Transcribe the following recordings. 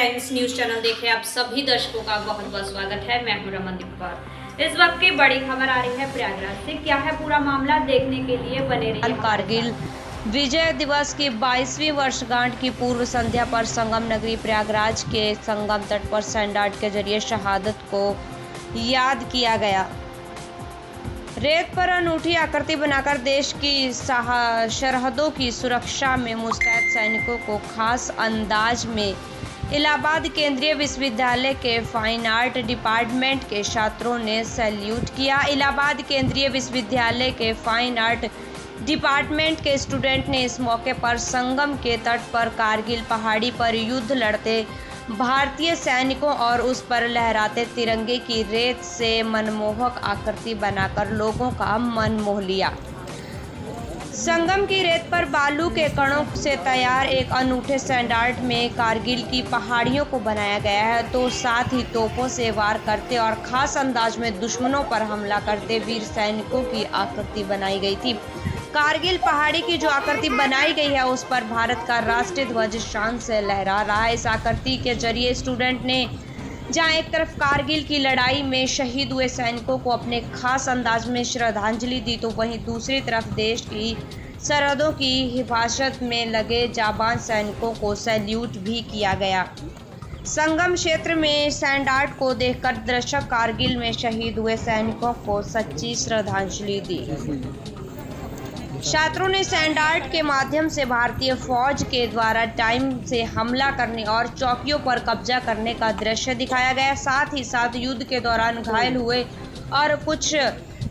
Times news channel देख रहे आप सभी दर्शकों का बहुत बहुत स्वागत है। मैं हूं रमनदीप कौर। इस वक्त की बड़ी खबर आ रही है प्रयागराज से। क्या है पूरा मामला, देखने के लिए बने रहिए। कारगिल विजय दिवस की 22वीं वर्षगांठ की पूर्व संध्या पर संगम नगरी प्रयागराज के संगम तट पर सैंड आर्ट के जरिए शहादत को याद किया गया। रेत पर अनूठी आकृति बनाकर देश की सरहदों की सुरक्षा में मुस्तैद सैनिकों को खास अंदाज में इलाहाबाद केंद्रीय विश्वविद्यालय के फाइन आर्ट डिपार्टमेंट के छात्रों ने सैल्यूट किया। इलाहाबाद केंद्रीय विश्वविद्यालय के फाइन आर्ट डिपार्टमेंट के स्टूडेंट ने इस मौके पर संगम के तट पर कारगिल पहाड़ी पर युद्ध लड़ते भारतीय सैनिकों और उस पर लहराते तिरंगे की रेत से मनमोहक आकृति बनाकर लोगों का मन मोह लिया। संगम की रेत पर बालू के कणों से तैयार एक अनूठे सैंड आर्ट में कारगिल की पहाड़ियों को बनाया गया है, तो साथ ही तोपों से वार करते और खास अंदाज में दुश्मनों पर हमला करते वीर सैनिकों की आकृति बनाई गई थी। कारगिल पहाड़ी की जो आकृति बनाई गई है उस पर भारत का राष्ट्रीय ध्वज शान से लहरा रहा है। इस आकृति के जरिए स्टूडेंट ने जहां एक तरफ कारगिल की लड़ाई में शहीद हुए सैनिकों को अपने खास अंदाज में श्रद्धांजलि दी, तो वहीं दूसरी तरफ देश की सरहदों की हिफाजत में लगे जाबाज सैनिकों को सैल्यूट भी किया गया। संगम क्षेत्र में सैंड आर्ट को देखकर दर्शक कारगिल में शहीद हुए सैनिकों को सच्ची श्रद्धांजलि दी। छात्रों ने सैंड आर्ट के माध्यम से भारतीय फौज के द्वारा टाइम से हमला करने और चौकियों पर कब्जा करने का दृश्य दिखाया गया। साथ ही साथ युद्ध के दौरान घायल हुए और कुछ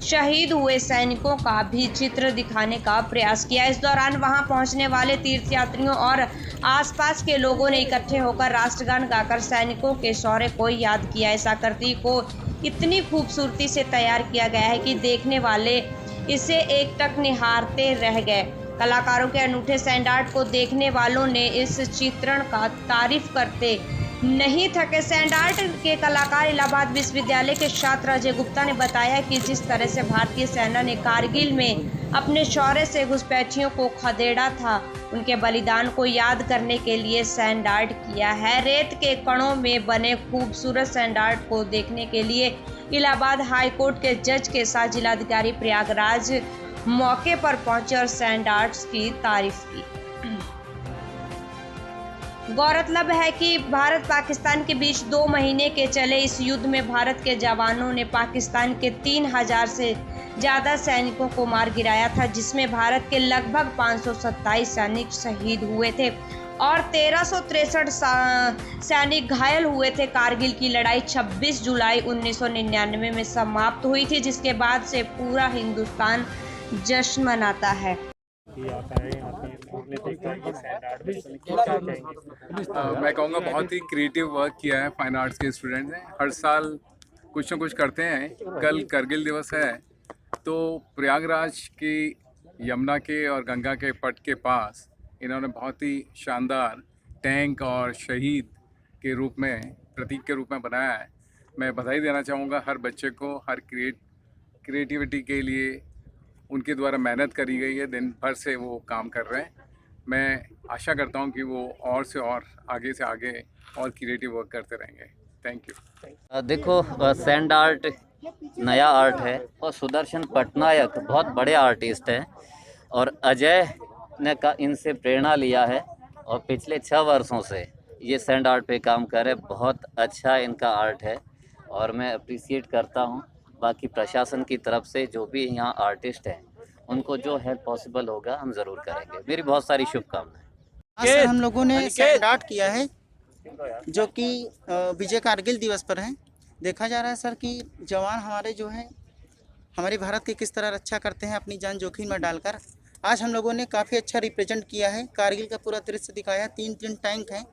शहीद हुए सैनिकों का भी चित्र दिखाने का प्रयास किया। इस दौरान वहां पहुंचने वाले तीर्थयात्रियों और आसपास के लोगों ने इकट्ठे होकर राष्ट्रगान गाकर सैनिकों के शौर्य को याद किया। इस आकृति को इतनी खूबसूरती से तैयार किया गया है कि देखने वाले इसे एकटक निहारते रह गए। कलाकारों के अनूठे सैंड आर्ट को देखने वालों ने इस चित्रण का तारीफ करते नहीं थके। सैंड आर्ट के कलाकार इलाहाबाद विश्वविद्यालय के छात्र अजय गुप्ता ने बताया कि जिस तरह से भारतीय सेना ने कारगिल में अपने शौर्य से घुसपैठियों को खदेड़ा था, उनके बलिदान को याद करने के लिए सैंड आर्ट किया है। रेत के कणों में बने खूबसूरत सैंड आर्ट को देखने के लिए इलाहाबाद हाई कोर्ट के जज के साथ जिलाधिकारी प्रयागराज मौके पर पहुंचे और सैंड आर्ट्स की तारीफ की। गौरतलब है कि भारत पाकिस्तान के बीच 2 महीने के चले इस युद्ध में भारत के जवानों ने पाकिस्तान के 3000 से ज़्यादा सैनिकों को मार गिराया था, जिसमें भारत के लगभग 527 सैनिक शहीद हुए थे और 1363 सैनिक घायल हुए थे। कारगिल की लड़ाई 26 जुलाई 1999 में समाप्त हुई थी, जिसके बाद से पूरा हिंदुस्तान जश्न मनाता है। मैं कहूँगा बहुत ही क्रिएटिव वर्क किया है फाइन आर्ट्स के स्टूडेंट ने। हर साल कुछ न कुछ करते हैं। कल करगिल दिवस है, तो प्रयागराज की यमुना के और गंगा के पट के पास इन्होंने बहुत ही शानदार टैंक और शहीद के रूप में, प्रतीक के रूप में बनाया है। मैं बधाई देना चाहूँगा हर बच्चे को, हर क्रिएटिविटी के लिए उनके द्वारा मेहनत करी गई है। दिन भर से वो काम कर रहे हैं। मैं आशा करता हूँ कि वो और से और आगे से आगे और क्रिएटिव वर्क करते रहेंगे। Thank you. देखो, सैंड आर्ट नया आर्ट है और सुदर्शन पटनायक बहुत बड़े आर्टिस्ट हैं और अजय ने इनसे प्रेरणा लिया है और पिछले 6 वर्षों से ये सैंड आर्ट पे काम कर रहे हैं। बहुत अच्छा इनका आर्ट है और मैं अप्रिसिएट करता हूँ। बाकी प्रशासन की तरफ से जो भी यहाँ आर्टिस्ट हैं उनको जो हेल्प पॉसिबल होगा हम ज़रूर करेंगे। मेरी बहुत सारी शुभकामनाएं। आज हम लोगों ने सैंड आर्ट किया है जो कि विजय कारगिल दिवस पर है। देखा जा रहा है सर कि जवान हमारे जो हैं हमारे भारत की किस तरह रक्षा करते हैं अपनी जान जोखिम में डालकर। आज हम लोगों ने काफ़ी अच्छा रिप्रेजेंट किया है। कारगिल का पूरा दृश्य दिखाया। 3 टैंक हैं,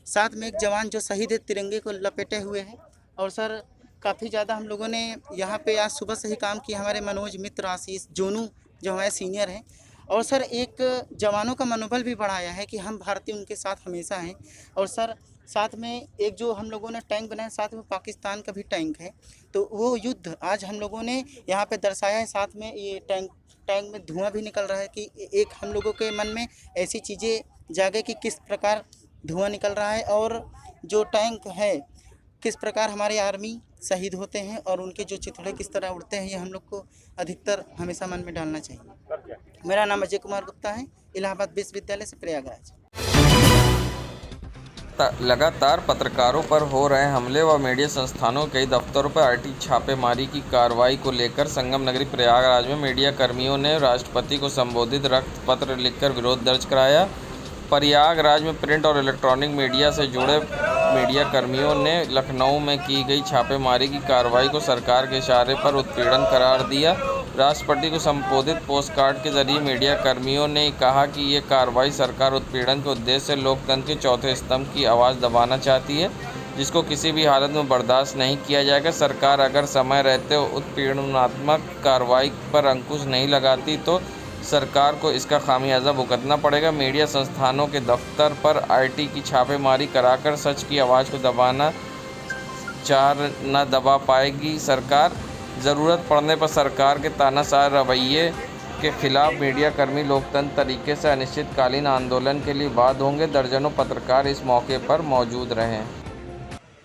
साथ में एक जवान जो शहीद है तिरंगे को लपेटे हुए हैं। और सर काफ़ी ज़्यादा हम लोगों ने यहाँ पे आज सुबह से ही काम किया। हमारे मनोज मित्र, आशीष, जोनू जो हमारे सीनियर हैं, और सर एक जवानों का मनोबल भी बढ़ाया है कि हम भारतीय उनके साथ हमेशा हैं। और सर साथ में एक जो हम लोगों ने टैंक बनाया, साथ में पाकिस्तान का भी टैंक है, तो वो युद्ध आज हम लोगों ने यहाँ पे दर्शाया है। साथ में ये टैंक में धुआं भी निकल रहा है कि एक हम लोगों के मन में ऐसी चीज़ें जागे कि किस प्रकार धुआं निकल रहा है, और जो टैंक है किस प्रकार हमारे आर्मी शहीद होते हैं और उनके जो चिथड़े किस तरह उड़ते हैं, ये हम लोग को अधिकतर हमेशा मन में डालना चाहिए। मेरा नाम अजय कुमार गुप्ता है, इलाहाबाद विश्वविद्यालय से प्रयागराज। लगातार पत्रकारों पर हो रहे हमले व मीडिया संस्थानों के कई दफ्तरों पर आईटी छापेमारी की कार्रवाई को लेकर संगम नगरी प्रयागराज में मीडिया कर्मियों ने राष्ट्रपति को संबोधित रक्त पत्र लिखकर विरोध दर्ज कराया। प्रयागराज में प्रिंट और इलेक्ट्रॉनिक मीडिया से जुड़े मीडिया कर्मियों ने लखनऊ में की गई छापेमारी की कार्रवाई को सरकार के इशारे पर उत्पीड़न करार दिया। राष्ट्रपति को संबोधित पोस्टकार्ड के जरिए मीडिया कर्मियों ने कहा कि ये कार्रवाई सरकार उत्पीड़न के उद्देश्य से लोकतंत्र के चौथे स्तंभ की आवाज़ दबाना चाहती है, जिसको किसी भी हालत में बर्दाश्त नहीं किया जाएगा। सरकार अगर समय रहते उत्पीड़नात्मक कार्रवाई पर अंकुश नहीं लगाती तो सरकार को इसका खामियाजा भुगतना पड़ेगा। मीडिया संस्थानों के दफ्तर पर आईटी की छापेमारी कराकर सच की आवाज़ को दबाना न दबा पाएगी सरकार। ज़रूरत पड़ने पर सरकार के तानाशाह रवैये के खिलाफ मीडिया कर्मी लोकतंत्र तरीके से अनिश्चितकालीन आंदोलन के लिए बाध्य होंगे। दर्जनों पत्रकार इस मौके पर मौजूद रहे।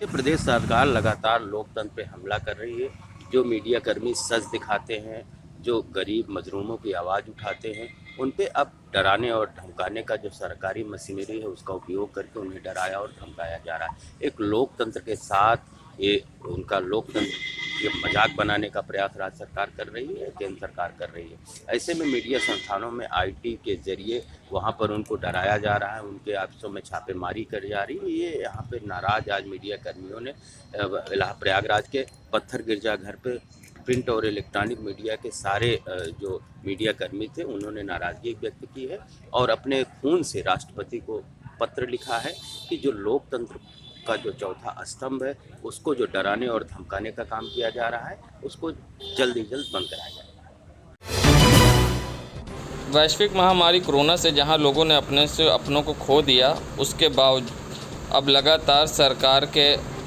प्रदेश सरकार लगातार लोकतंत्र पे हमला कर रही है। जो मीडिया कर्मी सच दिखाते हैं, जो गरीब मजलूमों की आवाज़ उठाते हैं, उन पे अब डराने और धमकाने का जो सरकारी मशीनरी है उसका उपयोग करके उन्हें डराया और धमकाया जा रहा है। एक लोकतंत्र के साथ ये उनका लोकतंत्र के मजाक बनाने का प्रयास राज्य सरकार कर रही है, केंद्र सरकार कर रही है। ऐसे में मीडिया संस्थानों में आईटी के जरिए वहाँ पर उनको डराया जा रहा है, उनके ऑफिसों में छापेमारी करी जा रही है। ये यहाँ पे नाराज आज मीडिया कर्मियों ने प्रयागराज के पत्थर गिरजाघर पे प्रिंट और इलेक्ट्रॉनिक मीडिया के सारे जो मीडिया कर्मी थे उन्होंने नाराज़गी व्यक्त की है और अपने खून से राष्ट्रपति को पत्र लिखा है कि जो लोकतंत्र का जो चौथा स्तंभ है उसको जो डराने और धमकाने का काम किया जा रहा है उसको जल्द ही जल्द बंद कराया जाए। वैश्विक महामारी कोरोना से जहां लोगों ने अपनों को खो दिया, उसके बावजूद अब लगातार सरकार के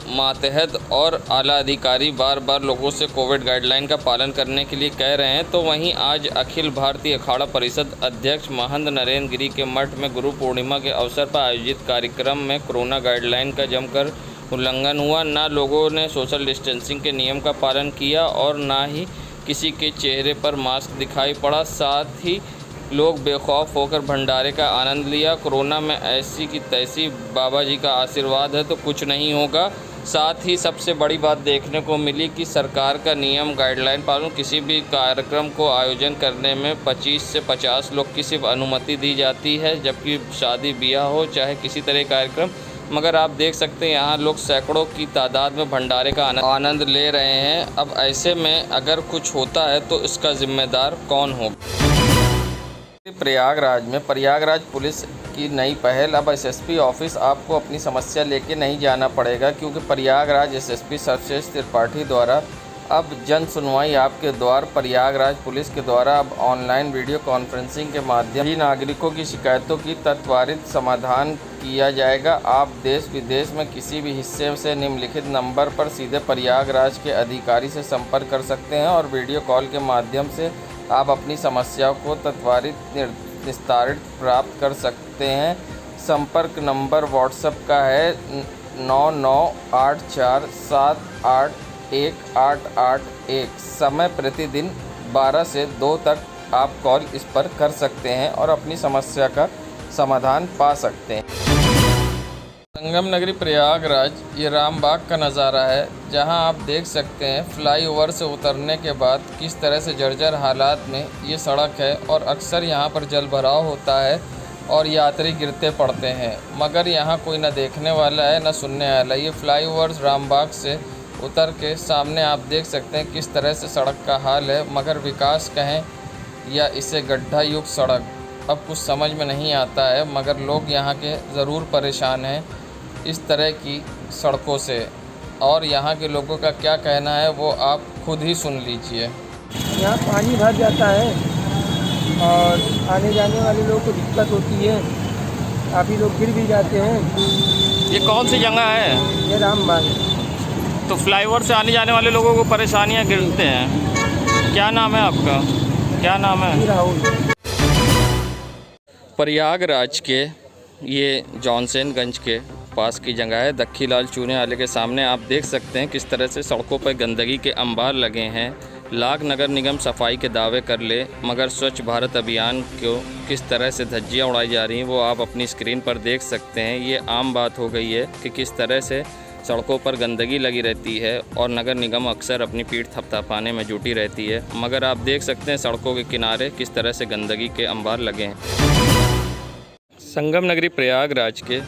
मातहत और आला अधिकारी बार बार लोगों से कोविड गाइडलाइन का पालन करने के लिए कह रहे हैं। तो वहीं आज अखिल भारतीय अखाड़ा परिषद अध्यक्ष महंत नरेंद्र गिरी के मठ में गुरु पूर्णिमा के अवसर पर आयोजित कार्यक्रम में कोरोना गाइडलाइन का जमकर उल्लंघन हुआ। ना लोगों ने सोशल डिस्टेंसिंग के नियम का पालन किया और ना ही किसी के चेहरे पर मास्क दिखाई पड़ा। साथ ही लोग बेखौफ होकर भंडारे का आनंद लिया। कोरोना में ऐसी की तैसी, बाबा जी का आशीर्वाद है तो कुछ नहीं होगा। साथ ही सबसे बड़ी बात देखने को मिली कि सरकार का नियम गाइडलाइन पालन, किसी भी कार्यक्रम को आयोजन करने में 25 से 50 लोग की सिर्फ अनुमति दी जाती है, जबकि शादी ब्याह हो चाहे किसी तरह कार्यक्रम। मगर आप देख सकते हैं यहाँ लोग सैकड़ों की तादाद में भंडारे का आनंद ले रहे हैं। अब ऐसे में अगर कुछ होता है तो इसका जिम्मेदार कौन होगा? प्रयागराज पुलिस की नई पहल। अब एसएसपी ऑफिस आपको अपनी समस्या लेके नहीं जाना पड़ेगा, क्योंकि प्रयागराज एसएसपी सर्वश्रेष्ठ त्रिपाठी द्वारा अब जन सुनवाई आपके द्वार। प्रयागराज पुलिस के द्वारा अब ऑनलाइन वीडियो कॉन्फ्रेंसिंग के माध्यम से नागरिकों की शिकायतों की त्वरित समाधान किया जाएगा। आप देश विदेश में किसी भी हिस्से से निम्नलिखित नंबर पर सीधे प्रयागराज के अधिकारी से संपर्क कर सकते हैं और वीडियो कॉल के माध्यम से आप अपनी समस्याओं को त्वरित निस्तारित प्राप्त कर सकते हैं। संपर्क नंबर व्हाट्सएप का है 9984781881। समय प्रतिदिन 12 से 2 तक आप कॉल इस पर कर सकते हैं और अपनी समस्या का समाधान पा सकते हैं। संगम नगरी प्रयागराज ये रामबाग का नज़ारा है, जहां आप देख सकते हैं फ्लाईओवर से उतरने के बाद किस तरह से जर्जर हालात में ये सड़क है और अक्सर यहां पर जल भराव होता है और यात्री गिरते पड़ते हैं, मगर यहां कोई न देखने वाला है न सुनने वाला। ये फ्लाईओवर रामबाग से उतर के सामने आप देख सकते हैं किस तरह से सड़क का हाल है, मगर विकास कहें या इसे गड्ढा युक्त सड़क अब कुछ समझ में नहीं आता है। मगर लोग यहाँ के ज़रूर परेशान हैं इस तरह की सड़कों से, और यहाँ के लोगों का क्या कहना है वो आप खुद ही सुन लीजिए। यहाँ पानी भर जाता है और आने जाने वाले लोगों को दिक्कत होती है, काफ़ी लोग गिर भी जाते हैं। ये कौन सी जगह है? ये रामबाग। तो फ्लाईओवर से आने जाने वाले लोगों को परेशानियाँ गिरते हैं। क्या नाम है आपका? क्या नाम है? राहुल। प्रयागराज के ये जॉनसनगंज के पास की जगह है। दखीलाल चूने वाले के सामने आप देख सकते हैं किस तरह से सड़कों पर गंदगी के अंबार लगे हैं। लाख नगर निगम सफाई के दावे कर ले, मगर स्वच्छ भारत अभियान को किस तरह से धज्जियां उड़ाई जा रही हैं वो आप अपनी स्क्रीन पर देख सकते हैं। ये आम बात हो गई है कि किस तरह से सड़कों पर गंदगी लगी रहती है और नगर निगम अक्सर अपनी पीठ थपथपाने में जुटी रहती है, मगर आप देख सकते हैं सड़कों के किनारे किस तरह से गंदगी के अंबार लगे हैं। संगम नगरी प्रयागराज के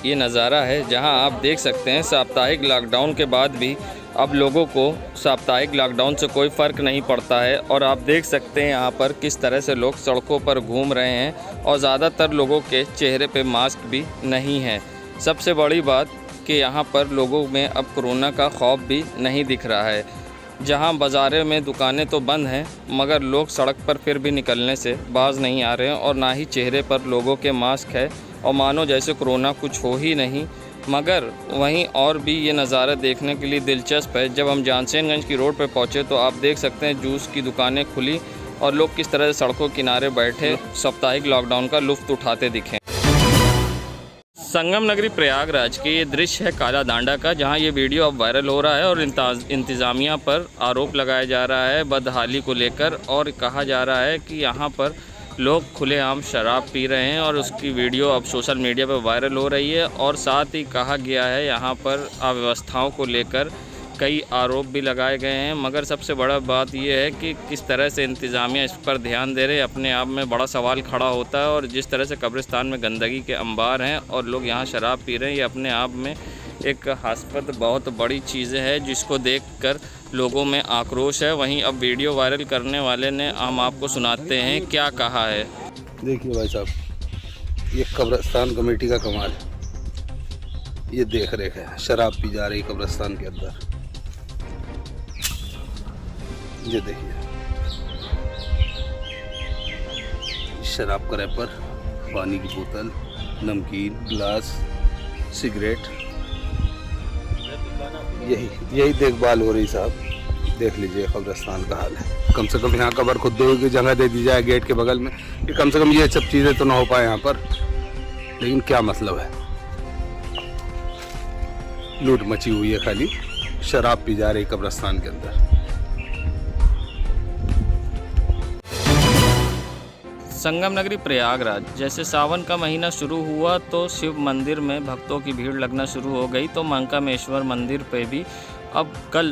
ये नज़ारा है जहां आप देख सकते हैं साप्ताहिक लॉकडाउन के बाद भी अब लोगों को साप्ताहिक लॉकडाउन से कोई फ़र्क नहीं पड़ता है और आप देख सकते हैं यहाँ पर किस तरह से लोग सड़कों पर घूम रहे हैं और ज़्यादातर लोगों के चेहरे पे मास्क भी नहीं है। सबसे बड़ी बात कि यहाँ पर लोगों में अब कोरोना का खौफ भी नहीं दिख रहा है। जहाँ बाज़ारों में दुकानें तो बंद हैं मगर लोग सड़क पर फिर भी निकलने से बाज नहीं आ रहे हैं और ना ही चेहरे पर लोगों के मास्क है और मानो जैसे कोरोना कुछ हो ही नहीं। मगर वहीं और भी ये नज़ारा देखने के लिए दिलचस्प है। जब हम जॉनसनगंज की रोड पर पहुँचे तो आप देख सकते हैं जूस की दुकानें खुली और लोग किस तरह से सड़कों किनारे बैठे साप्ताहिक लॉकडाउन का लुत्फ़ उठाते दिखे। संगम नगरी प्रयागराज के ये दृश्य है काला डांडा का, जहां ये वीडियो अब वायरल हो रहा है और इंतज़ामिया पर आरोप लगाया जा रहा है बदहाली को लेकर और कहा जा रहा है कि यहां पर लोग खुलेआम शराब पी रहे हैं और उसकी वीडियो अब सोशल मीडिया पर वायरल हो रही है। और साथ ही कहा गया है यहाँ पर अव्यवस्थाओं को लेकर कई आरोप भी लगाए गए हैं, मगर सबसे बड़ा बात यह है कि किस तरह से इंतज़ामिया इस पर ध्यान दे रहे अपने आप में बड़ा सवाल खड़ा होता है। और जिस तरह से कब्रिस्तान में गंदगी के अंबार हैं और लोग यहाँ शराब पी रहे हैं, ये अपने आप में एक हास्यास्पद बहुत बड़ी चीज़ें है जिसको देखकर लोगों में आक्रोश है। वहीं अब वीडियो वायरल करने वाले ने हम आपको सुनाते हैं क्या कहा है। देखिए भाई साहब, ये कब्रिस्तान कमेटी का कमाल है, ये देख रेख है, शराब पी जा रही कब्रिस्तान के अंदर। ये देखिए शराब का रैपर, पानी की बोतल, नमकीन, ग्लास, सिगरेट, यही देखभाल हो रही साहब। देख लीजिए कब्रिस्तान का हाल है। कम से कम यहाँ कब्र खुद की जगह दे दी जाए गेट के बगल में कि कम से कम ये सब चीज़ें तो ना हो पाए यहाँ पर, लेकिन क्या मतलब है, लूट मची हुई है, खाली शराब पी जा रही कब्रिस्तान के अंदर। संगम नगरी प्रयागराज, जैसे सावन का महीना शुरू हुआ तो शिव मंदिर में भक्तों की भीड़ लगना शुरू हो गई, तो मंकामेश्वर मंदिर पे भी अब कल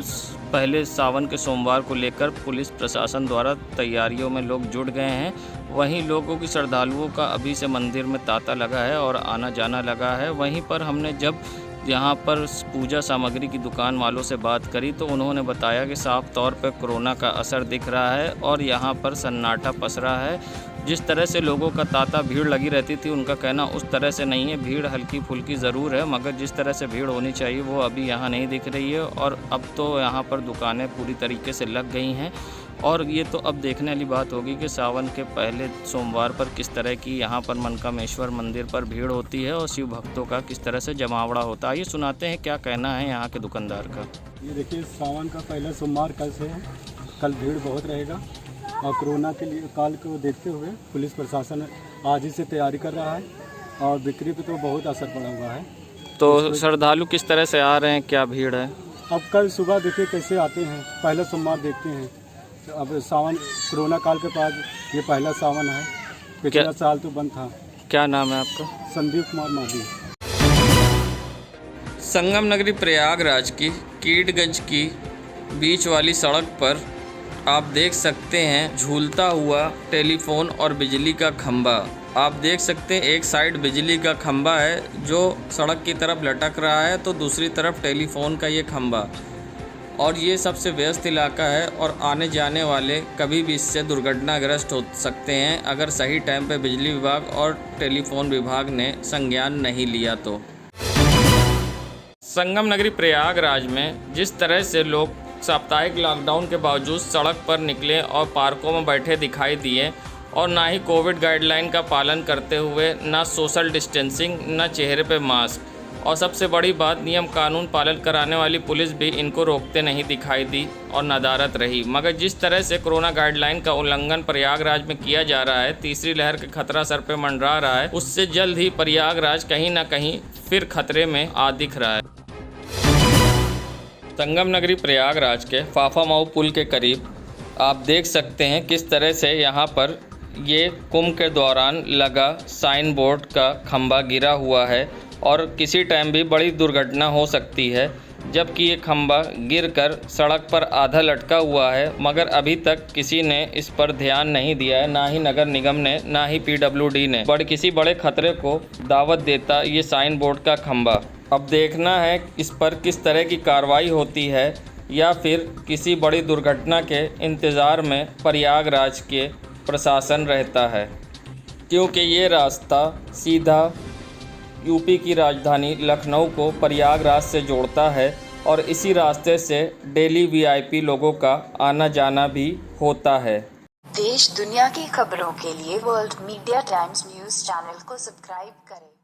पहले सावन के सोमवार को लेकर पुलिस प्रशासन द्वारा तैयारियों में लोग जुट गए हैं। वहीं लोगों की श्रद्धालुओं का अभी से मंदिर में तांता लगा है और आना जाना लगा है। वहीं पर हमने जब यहाँ पर पूजा सामग्री की दुकान वालों से बात करी तो उन्होंने बताया कि साफ तौर पर कोरोना का असर दिख रहा है और यहाँ पर सन्नाटा पसरा है। जिस तरह से लोगों का तांता भीड़ लगी रहती थी, उनका कहना उस तरह से नहीं है। भीड़ हल्की फुल्की ज़रूर है, मगर जिस तरह से भीड़ होनी चाहिए वो अभी यहाँ नहीं दिख रही है। और अब तो यहाँ पर दुकानें पूरी तरीके से लग गई हैं और ये तो अब देखने वाली बात होगी कि सावन के पहले सोमवार पर किस तरह की यहाँ पर मनकामेश्वर मंदिर पर भीड़ होती है और शिव भक्तों का किस तरह से जमावड़ा होता है। ये सुनाते हैं क्या कहना है यहाँ के दुकानदार का। ये देखिए, सावन का पहला सोमवार कल से है, कल भीड़ बहुत रहेगा और कोरोना के लिए काल को देखते हुए पुलिस प्रशासन आज ही से तैयारी कर रहा है और बिक्री पे तो बहुत असर पड़ा हुआ है। तो श्रद्धालु किस तरह से आ रहे हैं, क्या भीड़ है? अब कल सुबह देखिए कैसे आते हैं, पहला सोमवार देखते हैं। अब सावन कोरोना काल के बाद ये पहला सावन है, पिछला साल तो बंद था। क्या नाम है आपका? संदीप कुमार माधी। संगम नगरी प्रयागराज की कीटगंज की बीच वाली सड़क पर आप देख सकते हैं झूलता हुआ टेलीफोन और बिजली का खंभा। आप देख सकते हैं एक साइड बिजली का खंभा है जो सड़क की तरफ लटक रहा है, तो दूसरी तरफ टेलीफोन का ये खंभा। और ये सबसे व्यस्त इलाका है और आने जाने वाले कभी भी इससे दुर्घटनाग्रस्त हो सकते हैं अगर सही टाइम पे बिजली विभाग और टेलीफोन विभाग ने संज्ञान नहीं लिया तो। संगम नगरी प्रयागराज में जिस तरह से लोग साप्ताहिक लॉकडाउन के बावजूद सड़क पर निकले और पार्कों में बैठे दिखाई दिए और ना ही कोविड गाइडलाइन का पालन करते हुए, ना सोशल डिस्टेंसिंग, ना चेहरे पे मास्क, और सबसे बड़ी बात, नियम कानून पालन कराने वाली पुलिस भी इनको रोकते नहीं दिखाई दी और नदारत रही। मगर जिस तरह से कोरोना गाइडलाइन का उल्लंघन प्रयागराज में किया जा रहा है, तीसरी लहर का खतरा सर पे मंडरा रहा है, उससे जल्द ही प्रयागराज कहीं ना कहीं फिर खतरे में आ दिख रहा है। संगम नगरी प्रयागराज के फाफामऊ पुल के करीब आप देख सकते हैं किस तरह से यहाँ पर ये कुंभ के दौरान लगा साइन बोर्ड का खंभा गिरा हुआ है और किसी टाइम भी बड़ी दुर्घटना हो सकती है, जबकि ये खंभा गिरकर सड़क पर आधा लटका हुआ है। मगर अभी तक किसी ने इस पर ध्यान नहीं दिया है, ना ही नगर निगम ने, ना ही PWD ने। किसी बड़े खतरे को दावत देता ये साइन बोर्ड का खंभा। अब देखना है इस पर किस तरह की कार्रवाई होती है या फिर किसी बड़ी दुर्घटना के इंतज़ार में प्रयागराज के प्रशासन रहता है, क्योंकि ये रास्ता सीधा यूपी की राजधानी लखनऊ को प्रयागराज से जोड़ता है और इसी रास्ते से डेली VIP लोगों का आना जाना भी होता है। देश दुनिया की खबरों के लिए world media times news channel को सब्सक्राइब करें।